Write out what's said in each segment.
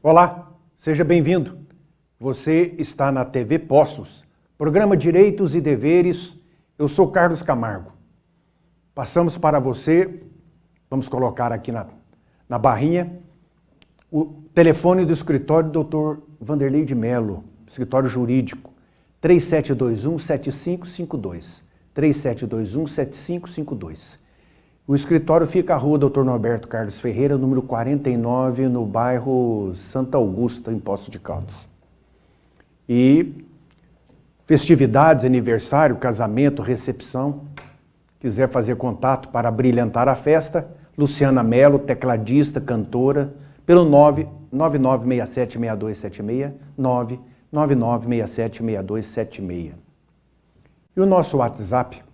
Olá, seja bem-vindo. Você está na TV Poços, programa Direitos e Deveres. Eu sou Carlos Camargo. Passamos para você, vamos colocar aqui na barrinha, o telefone do escritório do Dr. Vanderlei de Mello, escritório jurídico, 3721-7552. 3721-7552. O escritório fica à rua Dr. Norberto Carlos Ferreira, número 49, no bairro Santa Augusta, em Poços de Caldas. E festividades, aniversário, casamento, recepção, quiser fazer contato para brilhantar a festa, Luciana Mello, tecladista, cantora, pelo 999676276, 999676276. E o nosso WhatsApp,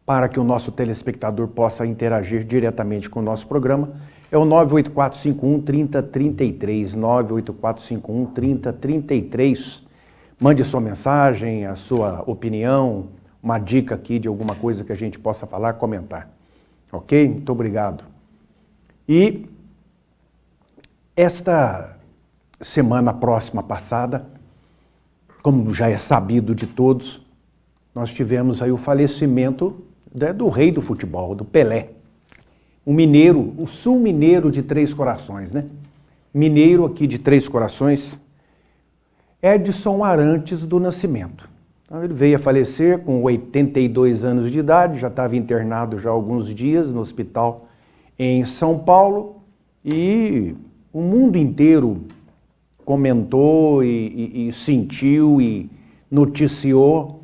para que o nosso telespectador possa interagir diretamente com o nosso programa, é o 98451-3033, 98451-3033. Mande sua mensagem, a sua opinião, uma dica aqui de alguma coisa que a gente possa falar, comentar. Ok? Muito obrigado. E esta semana próxima passada, como já é sabido de todos, nós tivemos aí o falecimento do rei do futebol, do Pelé. Um mineiro, o sul-mineiro de Três Corações, né? Mineiro aqui de Três Corações, Edson Arantes do Nascimento. Então, ele veio a falecer com 82 anos de idade, já estava internado já há alguns dias no hospital em São Paulo, e o mundo inteiro comentou e sentiu e noticiou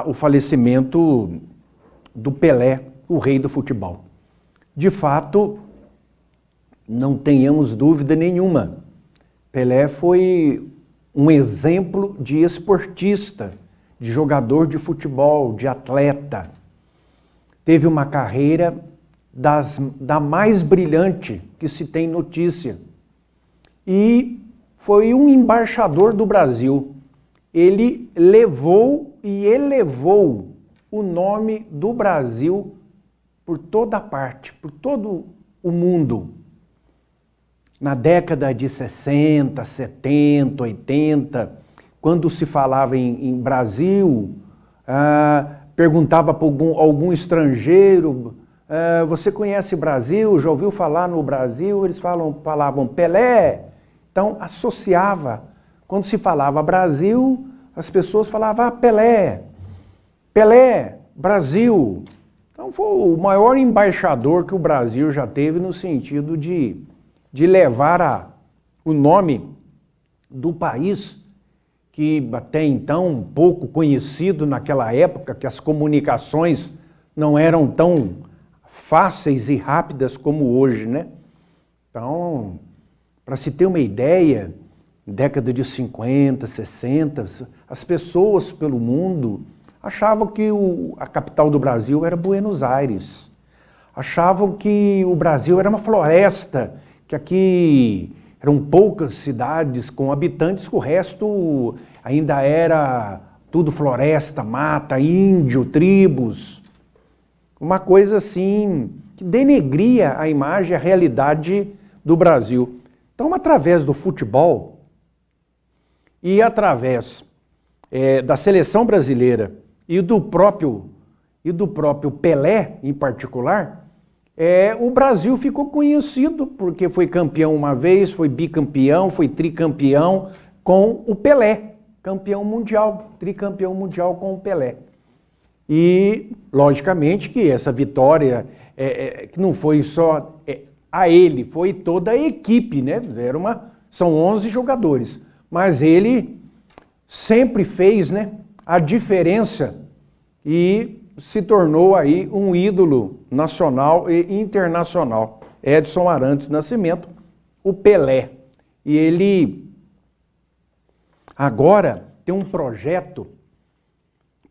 o falecimento do Pelé, o rei do futebol. De fato, não tenhamos dúvida nenhuma, Pelé foi um exemplo de esportista, de jogador de futebol, de atleta. Teve uma carreira da mais brilhante que se tem notícia. E foi um embaixador do Brasil. Ele levou e elevou o nome do Brasil por toda parte, por todo o mundo. Na década de 60, 70, 80, quando se falava em Brasil, perguntava para algum estrangeiro, você conhece Brasil? Já ouviu falar no Brasil? Eles falavam Pelé. Então, associava. Quando se falava Brasil, as pessoas falavam Pelé. Pelé, Brasil. Então, foi o maior embaixador que o Brasil já teve no sentido de levar o nome do país, que até então pouco conhecido naquela época, que as comunicações não eram tão fáceis e rápidas como hoje, né? Então, para se ter uma ideia, década de 50, 60, as pessoas pelo mundo achavam que a capital do Brasil era Buenos Aires. Achavam que o Brasil era uma floresta, que aqui eram poucas cidades com habitantes, que o resto ainda era tudo floresta, mata, índio, tribos. Uma coisa assim que denegria a imagem, a realidade do Brasil. Então, através do futebol e através da seleção brasileira e do próprio Pelé em particular, o Brasil ficou conhecido porque foi campeão uma vez, foi bicampeão, foi tricampeão com o Pelé, campeão mundial, tricampeão mundial com o Pelé. E, logicamente, que essa vitória que não foi só a ele, foi toda a equipe, né? São 11 jogadores, mas ele sempre fez, né, a diferença e se tornou aí um ídolo nacional e internacional. Edson Arantes do Nascimento, o Pelé. E ele agora tem um projeto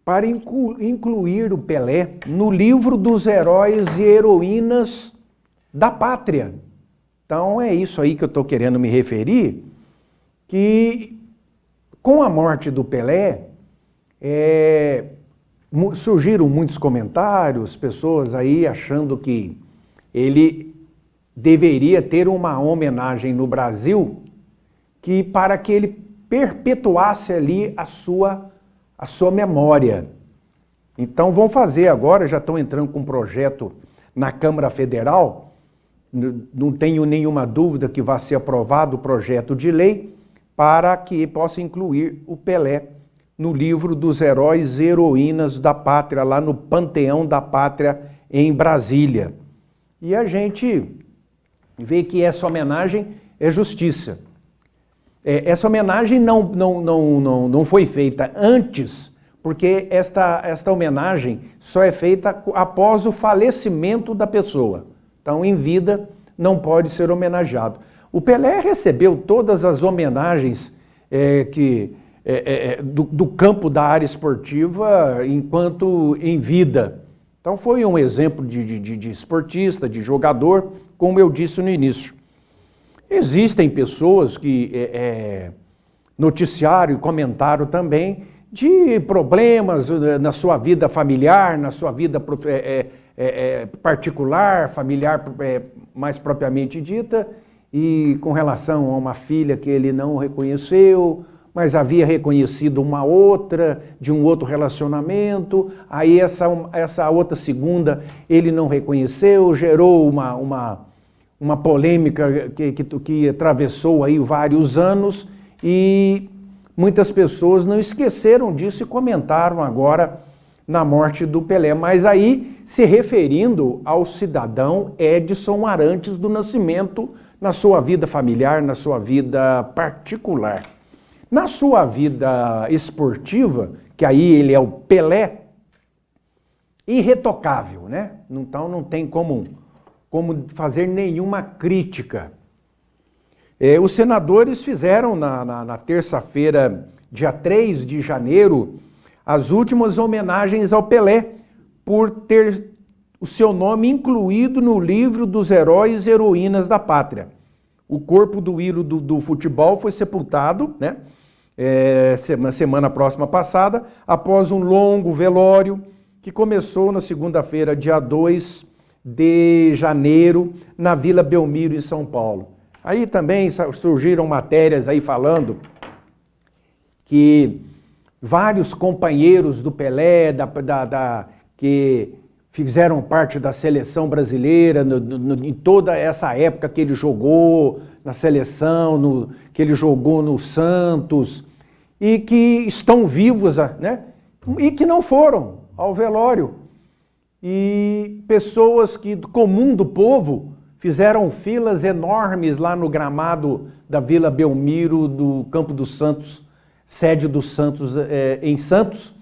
para incluir o Pelé no livro dos heróis e heroínas da pátria. Então é isso aí que eu estou querendo me referir, que com a morte do Pelé, surgiram muitos comentários, pessoas aí achando que ele deveria ter uma homenagem no Brasil para que ele perpetuasse ali a sua memória. Então vão fazer agora, já estão entrando com um projeto na Câmara Federal, não tenho nenhuma dúvida que vai ser aprovado o projeto de lei para que possa incluir o Pelé no livro dos heróis e heroínas da pátria, lá no Panteão da Pátria, em Brasília. E a gente vê que essa homenagem é justiça. Essa homenagem não foi feita antes, porque esta homenagem só é feita após o falecimento da pessoa. Então, em vida, não pode ser homenageado. O Pelé recebeu todas as homenagens do campo da área esportiva enquanto em vida. Então, foi um exemplo de esportista, de jogador, como eu disse no início. Existem pessoas que noticiaram e comentaram também de problemas na sua vida familiar, na sua vida particular, familiar mais propriamente dita, e com relação a uma filha que ele não reconheceu, mas havia reconhecido uma outra, de um outro relacionamento, aí essa outra segunda ele não reconheceu, gerou uma polêmica que atravessou aí vários anos, e muitas pessoas não esqueceram disso e comentaram agora na morte do Pelé, mas aí se referindo ao cidadão Edson Arantes do Nascimento, na sua vida familiar, na sua vida particular. Na sua vida esportiva, que aí ele é o Pelé, irretocável, né? Então não tem como fazer nenhuma crítica. Os senadores fizeram na terça-feira, dia 3 de janeiro, as últimas homenagens ao Pelé, por ter o seu nome incluído no livro dos heróis e heroínas da pátria. O corpo do ídolo do futebol foi sepultado, né? Na semana próxima passada, após um longo velório que começou na segunda-feira, dia 2 de janeiro, na Vila Belmiro, em São Paulo. Aí também surgiram matérias aí falando que vários companheiros do Pelé, que fizeram parte da seleção brasileira em toda essa época que ele jogou na seleção, que ele jogou no Santos, e que estão vivos, né? E que não foram ao velório. E pessoas que, comum do povo, fizeram filas enormes lá no gramado da Vila Belmiro, do Campo dos Santos, sede do Santos, em Santos,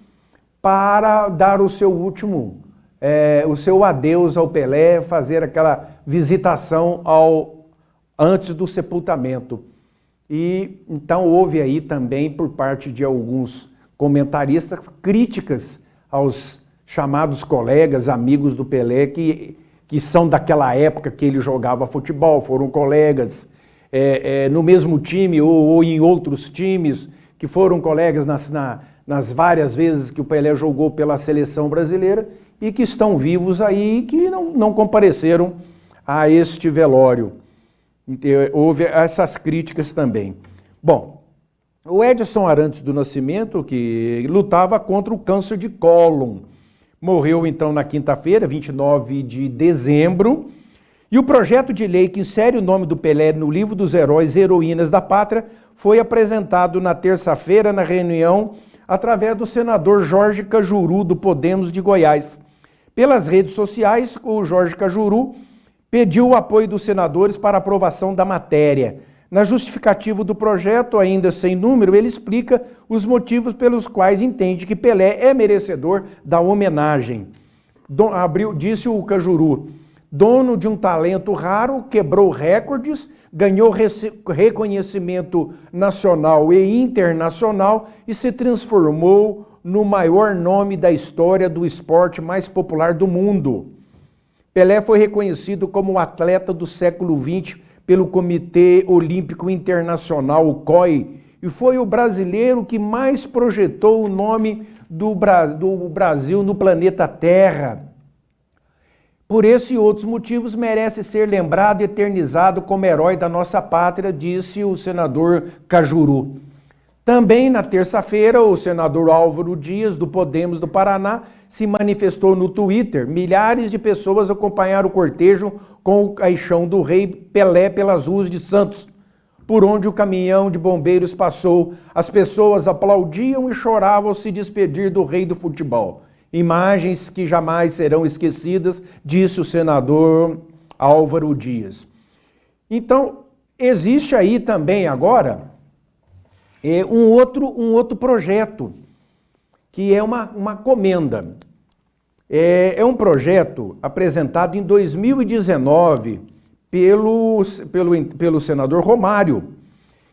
para dar o seu último, o seu adeus ao Pelé, fazer aquela visitação antes do sepultamento. E então houve aí também, por parte de alguns comentaristas, críticas aos chamados colegas, amigos do Pelé, que são daquela época que ele jogava futebol, foram colegas no mesmo time ou em outros times, que foram colegas nas várias vezes que o Pelé jogou pela seleção brasileira e que estão vivos aí e que não compareceram a este velório. Houve essas críticas também. Bom, o Edson Arantes do Nascimento, que lutava contra o câncer de cólon, morreu então na quinta-feira, 29 de dezembro, e o projeto de lei que insere o nome do Pelé no livro dos heróis e heroínas da pátria foi apresentado na terça-feira na reunião através do senador Jorge Cajuru, do Podemos de Goiás. Pelas redes sociais, o Jorge Cajuru pediu o apoio dos senadores para aprovação da matéria. Na justificativa do projeto, ainda sem número, ele explica os motivos pelos quais entende que Pelé é merecedor da homenagem. Disse o Cajuru, dono de um talento raro, quebrou recordes, ganhou reconhecimento nacional e internacional e se transformou no maior nome da história do esporte mais popular do mundo. Pelé foi reconhecido como o atleta do século XX pelo Comitê Olímpico Internacional, o COI, e foi o brasileiro que mais projetou o nome do Brasil no planeta Terra. Por esse e outros motivos, merece ser lembrado e eternizado como herói da nossa pátria, disse o senador Cajuru. Também na terça-feira, o senador Álvaro Dias, do Podemos do Paraná, se manifestou no Twitter. Milhares de pessoas acompanharam o cortejo com o caixão do rei Pelé pelas ruas de Santos, por onde o caminhão de bombeiros passou. As pessoas aplaudiam e choravam ao se despedir do rei do futebol. Imagens que jamais serão esquecidas, disse o senador Álvaro Dias. Então, existe aí também agora um outro projeto, que é uma comenda. É um projeto apresentado em 2019 pelo senador Romário,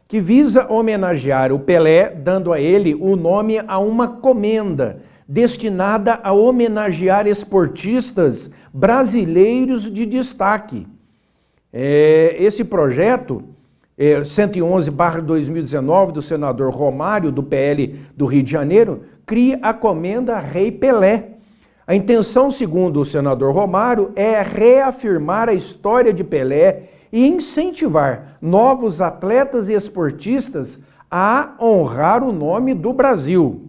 que visa homenagear o Pelé, dando a ele o nome a uma comenda destinada a homenagear esportistas brasileiros de destaque. Esse projeto, 111/2019, do senador Romário, do PL do Rio de Janeiro, cria a comenda Rei Pelé. A intenção, segundo o senador Romário, é reafirmar a história de Pelé e incentivar novos atletas e esportistas a honrar o nome do Brasil.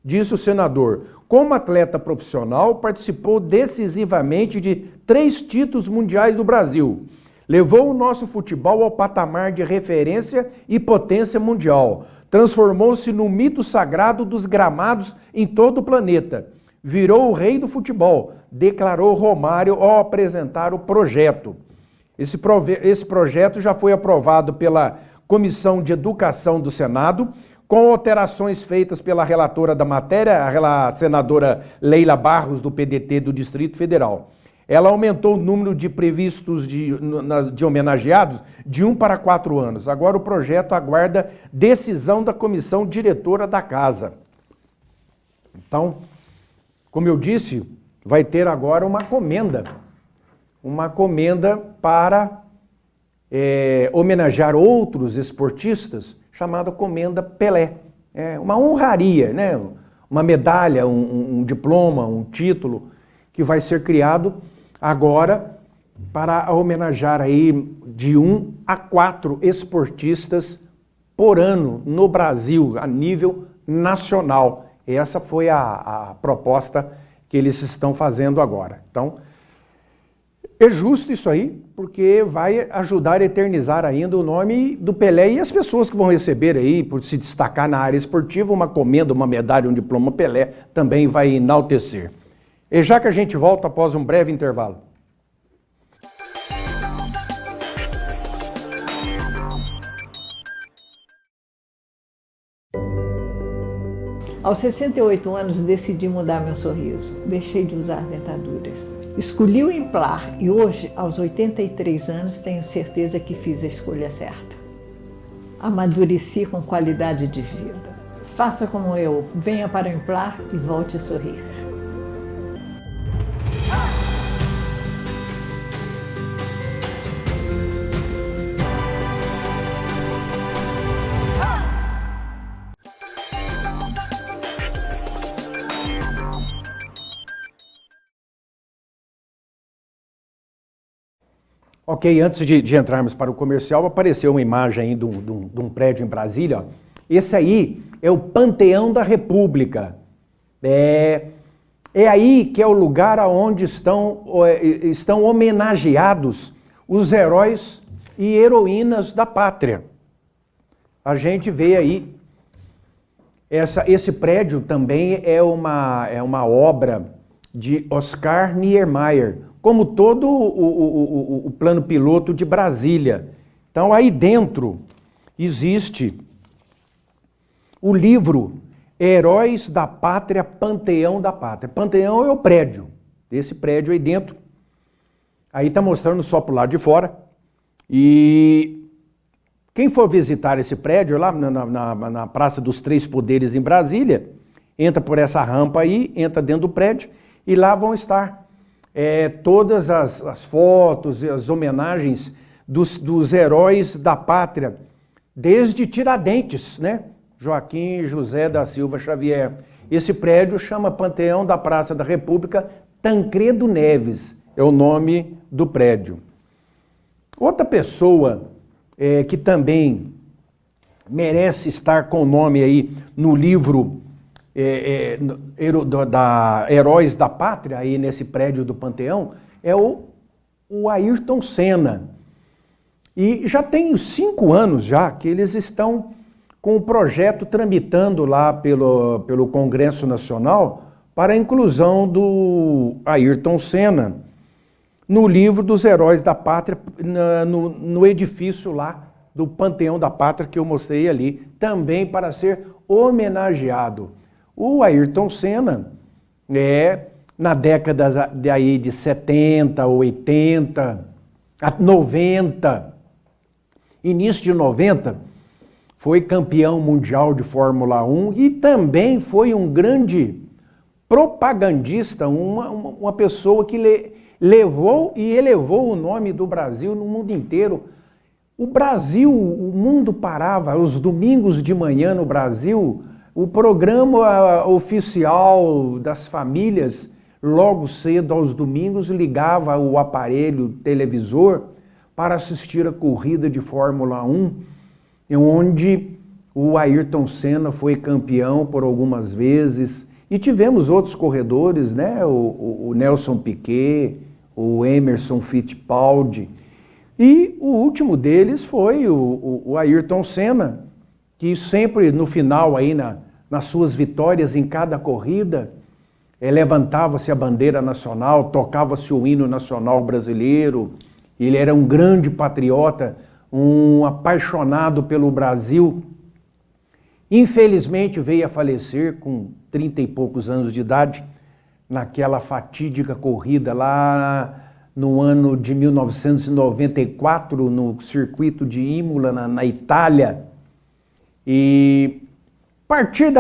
Disse o senador: como atleta profissional, participou decisivamente de 3 títulos mundiais do Brasil. Levou o nosso futebol ao patamar de referência e potência mundial. Transformou-se no mito sagrado dos gramados em todo o planeta. Virou o rei do futebol, declarou Romário ao apresentar o projeto. Esse projeto já foi aprovado pela Comissão de Educação do Senado, com alterações feitas pela relatora da matéria, a senadora Leila Barros, do PDT do Distrito Federal. Ela aumentou o número de previstos de homenageados de 1 para 4 anos. Agora o projeto aguarda decisão da comissão diretora da casa. Então, como eu disse, vai ter agora uma comenda para homenagear outros esportistas, chamada Comenda Pelé. É uma honraria, né? Uma medalha, um diploma, um título, que vai ser criado agora para homenagear aí de 1 a 4 esportistas por ano no Brasil, a nível nacional. Essa foi a proposta que eles estão fazendo agora. Então, é justo isso aí, porque vai ajudar a eternizar ainda o nome do Pelé e as pessoas que vão receber aí, por se destacar na área esportiva, uma comenda, uma medalha, um diploma Pelé, também vai enaltecer. E já que a gente volta após um breve intervalo. Aos 68 anos, decidi mudar meu sorriso. Deixei de usar dentaduras. Escolhi o Implar e hoje, aos 83 anos, tenho certeza que fiz a escolha certa. Amadureci com qualidade de vida. Faça como eu, venha para o Implar e volte a sorrir. Ok, antes de entrarmos para o comercial, apareceu uma imagem aí de um prédio em Brasília. Ó. Esse aí é o Panteão da República. É aí que é o lugar onde estão homenageados os heróis e heroínas da pátria. A gente vê aí, esse prédio também é uma obra de Oscar Niemeyer, como todo o plano piloto de Brasília. Então, aí dentro existe o livro Heróis da Pátria, Panteão da Pátria. Panteão é o prédio, esse prédio aí dentro. Aí está mostrando só para o lado de fora. E quem for visitar esse prédio lá na Praça dos Três Poderes em Brasília, entra por essa rampa aí, entra dentro do prédio e lá vão estar todas as fotos e as homenagens dos heróis da pátria, desde Tiradentes, né? Joaquim José da Silva Xavier. Esse prédio chama Panteão da Praça da República Tancredo Neves. é o nome do prédio. Outra pessoa que também merece estar com o nome aí no livro da Heróis da Pátria, aí nesse prédio do Panteão, é o Ayrton Senna. E já tem 5 anos já que eles estão com o projeto tramitando lá pelo Congresso Nacional para a inclusão do Ayrton Senna no livro dos Heróis da Pátria, no edifício lá do Panteão da Pátria que eu mostrei ali, também para ser homenageado. O Ayrton Senna, na década de 70, 80, 90, início de 90, foi campeão mundial de Fórmula 1 e também foi um grande propagandista, uma pessoa que levou e elevou o nome do Brasil no mundo inteiro. O Brasil, o mundo parava, os domingos de manhã no Brasil, o programa oficial das famílias, logo cedo aos domingos, ligava o aparelho televisor para assistir a corrida de Fórmula 1, onde o Ayrton Senna foi campeão por algumas vezes, e tivemos outros corredores, né? O Nelson Piquet, o Emerson Fittipaldi, e o último deles foi o Ayrton Senna, que sempre no final, aí nas suas vitórias em cada corrida, levantava-se a bandeira nacional, tocava-se o hino nacional brasileiro. Ele era um grande patriota, um apaixonado pelo Brasil. Infelizmente veio a falecer com 30 e poucos anos de idade, naquela fatídica corrida lá no ano de 1994, no circuito de Imola, na Itália. E a partir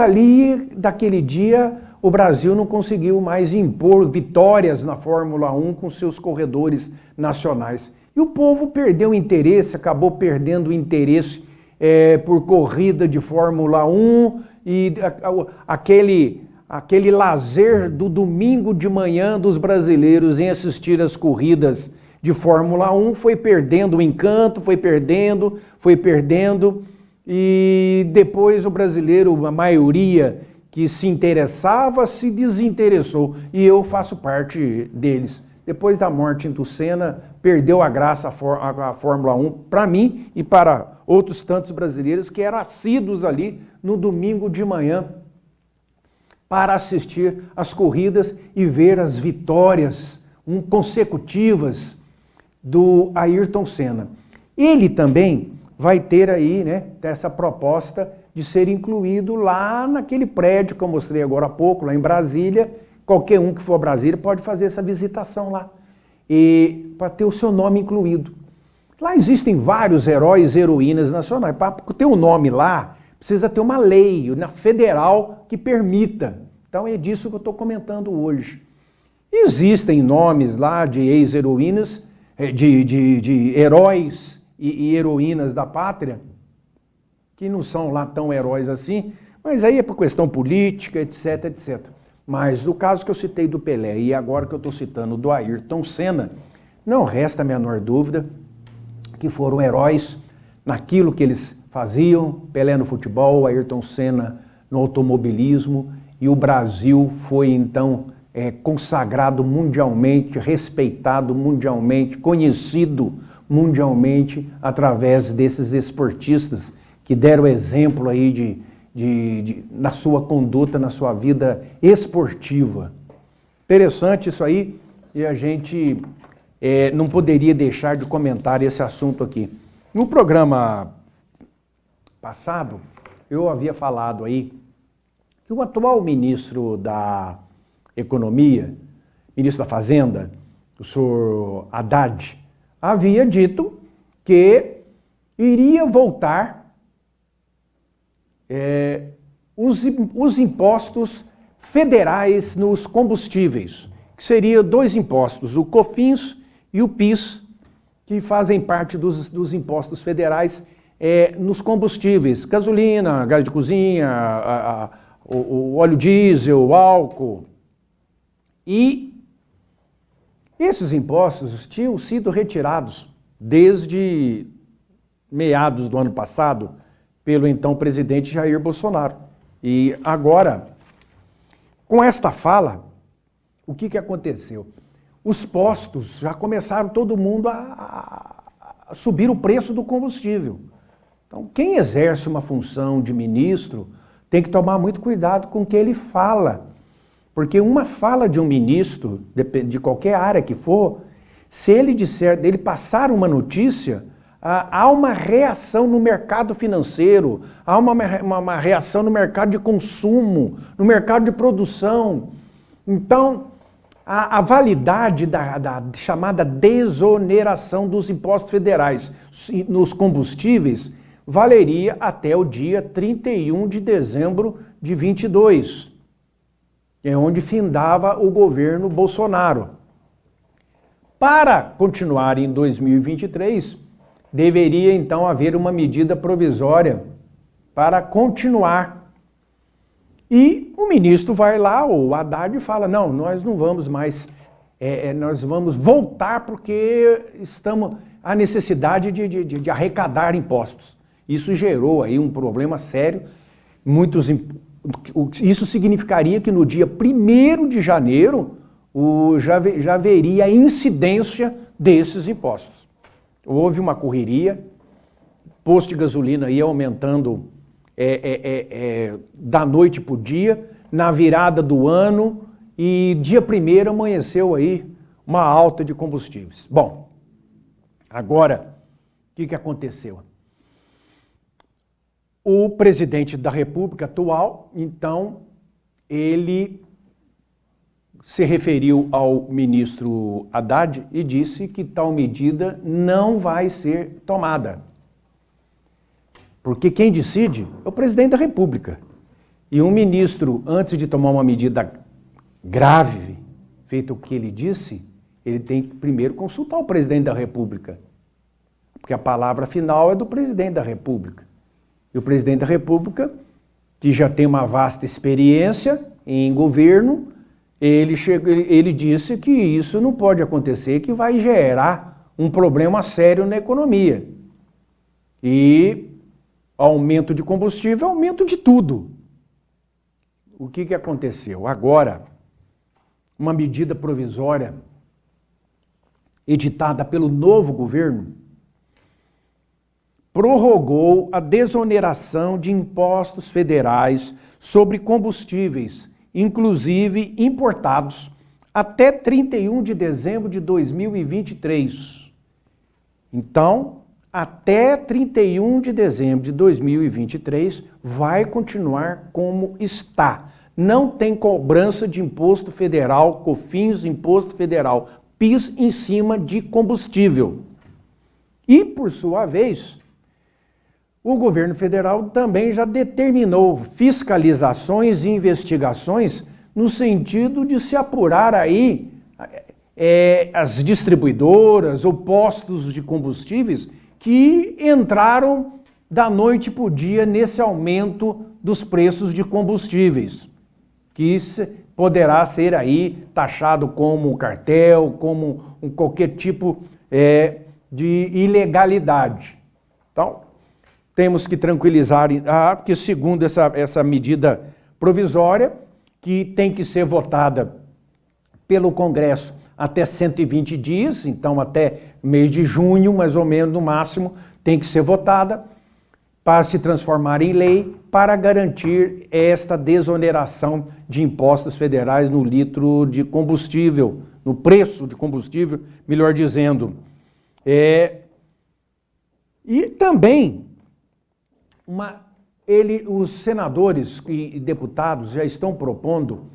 daquele dia, o Brasil não conseguiu mais impor vitórias na Fórmula 1 com seus corredores nacionais. E o povo perdeu o interesse, acabou perdendo o interesse por corrida de Fórmula 1 e aquele lazer do domingo de manhã dos brasileiros em assistir às corridas de Fórmula 1 foi perdendo o encanto, foi perdendo, e depois o brasileiro, a maioria que se interessava, se desinteressou, e eu faço parte deles. Depois da morte do Senna, perdeu a graça a Fórmula 1 para mim e para outros tantos brasileiros que eram assíduos ali no domingo de manhã para assistir às corridas e ver as vitórias consecutivas do Ayrton Senna. Ele também vai ter aí, né, essa proposta de ser incluído lá naquele prédio que eu mostrei agora há pouco, lá em Brasília. Qualquer um que for a Brasília pode fazer essa visitação lá, e para ter o seu nome incluído. Lá existem vários heróis e heroínas nacionais. Para ter um nome lá, precisa ter uma lei federal que permita. Então é disso que eu estou comentando hoje. Existem nomes lá de ex-heroínas, de heróis e heroínas da pátria, que não são lá tão heróis assim, mas aí é por questão política, etc, etc. Mas no caso que eu citei do Pelé e agora que eu estou citando do Ayrton Senna, não resta a menor dúvida que foram heróis naquilo que eles faziam. Pelé no futebol, Ayrton Senna no automobilismo, e o Brasil foi então consagrado mundialmente, respeitado mundialmente, conhecido mundialmente através desses esportistas que deram exemplo aí na sua conduta, na sua vida esportiva. Interessante isso aí, e a gente não poderia deixar de comentar esse assunto aqui. No programa passado, eu havia falado aí que o atual ministro da Economia, ministro da Fazenda, o senhor Haddad, havia dito que iria voltar os impostos federais nos combustíveis, que seriam 2 impostos, o COFINS e o PIS, que fazem parte dos impostos federais nos combustíveis, gasolina, gás de cozinha, o óleo diesel, o álcool. E Esses impostos tinham sido retirados desde meados do ano passado pelo então presidente Jair Bolsonaro. E agora, com esta fala, o que aconteceu? Os postos já começaram todo mundo a subir o preço do combustível. Então, quem exerce uma função de ministro tem que tomar muito cuidado com o que ele fala. Porque uma fala de um ministro, de qualquer área que for, se ele disser, dele passar uma notícia, há uma reação no mercado financeiro, há uma reação no mercado de consumo, no mercado de produção. Então, a validade da chamada desoneração dos impostos federais nos combustíveis valeria até o dia 31 de dezembro de 22. É onde findava o governo Bolsonaro. Para continuar em 2023, deveria então haver uma medida provisória para continuar. E o ministro vai lá, o Haddad, e fala, não, nós não vamos mais, nós vamos voltar porque há necessidade de arrecadar impostos. Isso gerou aí um problema sério, isso significaria que no dia 1º de janeiro já haveria incidência desses impostos. Houve uma correria, posto de gasolina ia aumentando da noite para o dia, na virada do ano, e dia 1º amanheceu aí uma alta de combustíveis. Bom, agora, o que aconteceu? O presidente da República atual, então, ele se referiu ao ministro Haddad e disse que tal medida não vai ser tomada. Porque quem decide é o presidente da República. E um ministro, antes de tomar uma medida grave, feito o que ele disse, ele tem que primeiro consultar o presidente da República. Porque a palavra final é do presidente da República. E o presidente da República, que já tem uma vasta experiência em governo, ele disse que isso não pode acontecer, que vai gerar um problema sério na economia. E aumento de combustível, aumento de tudo. O que aconteceu? Agora, uma medida provisória editada pelo novo governo prorrogou a desoneração de impostos federais sobre combustíveis, inclusive importados, até 31 de dezembro de 2023. Então, até 31 de dezembro de 2023, vai continuar como está. Não tem cobrança de imposto federal, COFINS, imposto federal, PIS em cima de combustível. E, por sua vez, o governo federal também já determinou fiscalizações e investigações no sentido de se apurar aí as distribuidoras ou postos de combustíveis que entraram da noite para o dia nesse aumento dos preços de combustíveis, que poderá ser aí taxado como cartel, como qualquer tipo de ilegalidade. Então, temos que tranquilizar, porque segundo essa medida provisória, que tem que ser votada pelo Congresso até 120 dias, então até mês de junho, mais ou menos, no máximo, tem que ser votada para se transformar em lei, para garantir esta desoneração de impostos federais no litro de combustível, no preço de combustível, melhor dizendo. E também, os senadores e deputados já estão propondo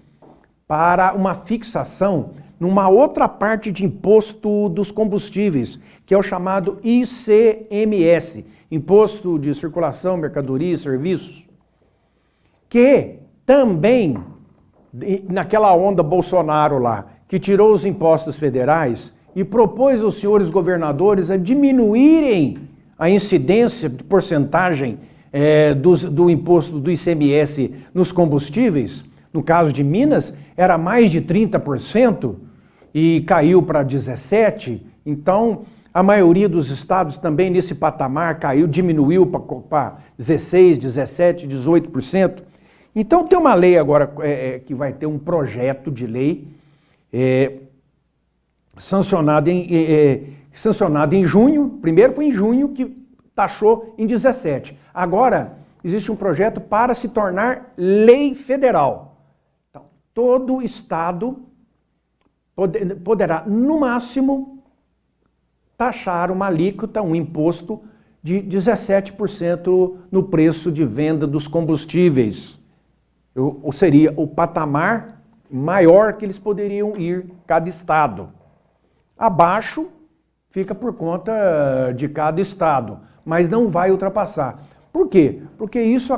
para uma fixação numa outra parte de imposto dos combustíveis, que é o chamado ICMS, Imposto de Circulação, Mercadoria e Serviços, que também, naquela onda Bolsonaro lá, que tirou os impostos federais e propôs aos senhores governadores a diminuírem a incidência de porcentagem do imposto do ICMS nos combustíveis, no caso de Minas, era mais de 30%, e caiu para 17%, então a maioria dos estados também nesse patamar caiu, diminuiu para 16%, 17%, 18%. Então tem uma lei agora que vai ter um projeto de lei sancionado em junho. Primeiro foi em junho que taxou em 17%. Agora existe um projeto para se tornar lei federal. Então, todo estado poderá, no máximo, taxar uma alíquota, um imposto de 17% no preço de venda dos combustíveis. Ou seria o patamar maior que eles poderiam ir, cada estado. Abaixo fica por conta de cada estado, mas não vai ultrapassar. Por quê? Porque isso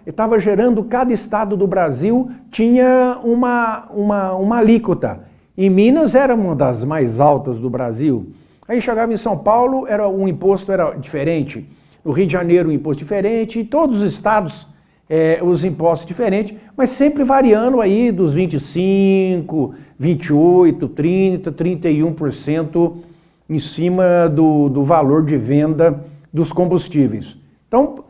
estava gerando, cada estado do Brasil tinha uma alíquota. Em Minas era uma das mais altas do Brasil. Aí chegava em São Paulo, o imposto era diferente. No Rio de Janeiro, um imposto diferente. Em todos os estados, os impostos diferentes, mas sempre variando aí dos 25%, 28%, 30%, 31% em cima do valor de venda dos combustíveis. Então,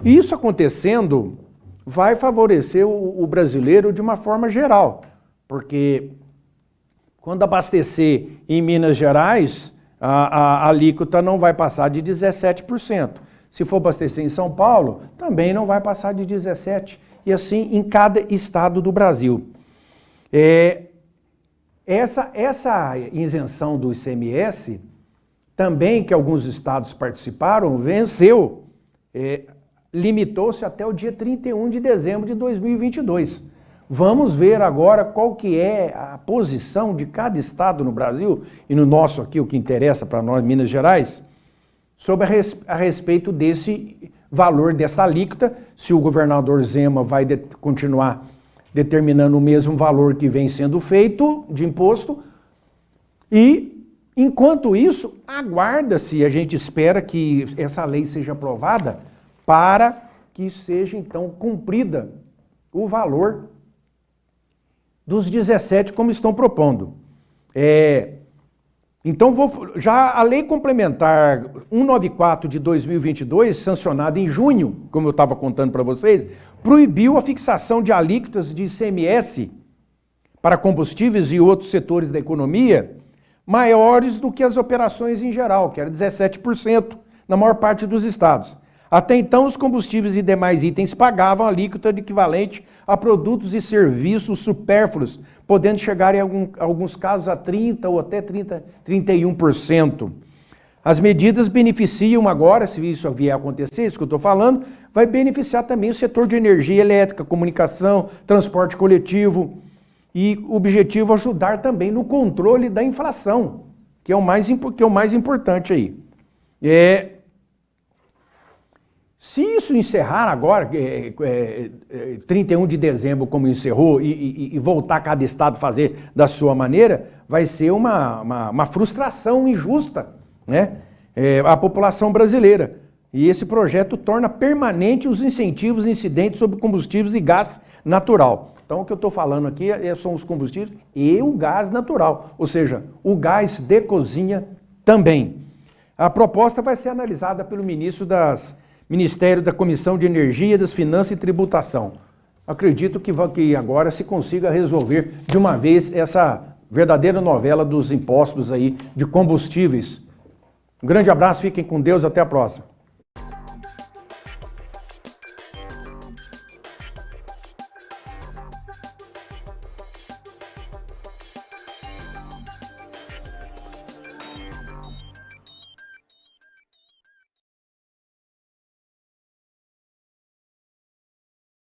isso acontecendo vai favorecer o brasileiro de uma forma geral, porque quando abastecer em Minas Gerais, a alíquota não vai passar de 17%. Se for abastecer em São Paulo, também não vai passar de 17%. E assim em cada estado do Brasil. Essa isenção do ICMS, também que alguns estados participaram, venceu. Limitou-se até o dia 31 de dezembro de 2022. Vamos ver agora qual que é a posição de cada estado no Brasil, e no nosso aqui, o que interessa para nós, Minas Gerais, sobre a respeito desse valor, dessa alíquota, se o governador Zema vai continuar determinando o mesmo valor que vem sendo feito de imposto, e enquanto isso, aguarda-se, a gente espera que essa lei seja aprovada para que seja então cumprida o valor dos 17 como estão propondo. Então, já a lei complementar 194 de 2022, sancionada em junho, como eu estava contando para vocês, proibiu a fixação de alíquotas de ICMS para combustíveis e outros setores da economia maiores do que as operações em geral, que era 17% na maior parte dos estados. Até então, os combustíveis e demais itens pagavam alíquota equivalente a produtos e serviços supérfluos, podendo chegar em alguns casos a 30% ou até 31%. As medidas beneficiam agora, se isso vier a acontecer, isso que eu estou falando, vai beneficiar também o setor de energia elétrica, comunicação, transporte coletivo, e o objetivo é ajudar também no controle da inflação, que é o mais importante aí. Se isso encerrar agora, 31 de dezembro, como encerrou, e voltar cada estado a fazer da sua maneira, vai ser uma frustração injusta, né? A população brasileira. E esse projeto torna permanente os incentivos incidentes sobre combustíveis e gás natural. Então, o que eu estou falando aqui são os combustíveis e o gás natural, ou seja, o gás de cozinha também. A proposta vai ser analisada pelo Ministério da Comissão de Energia, das Finanças e Tributação. Acredito que agora se consiga resolver de uma vez essa verdadeira novela dos impostos aí de combustíveis. Um grande abraço, fiquem com Deus, até a próxima.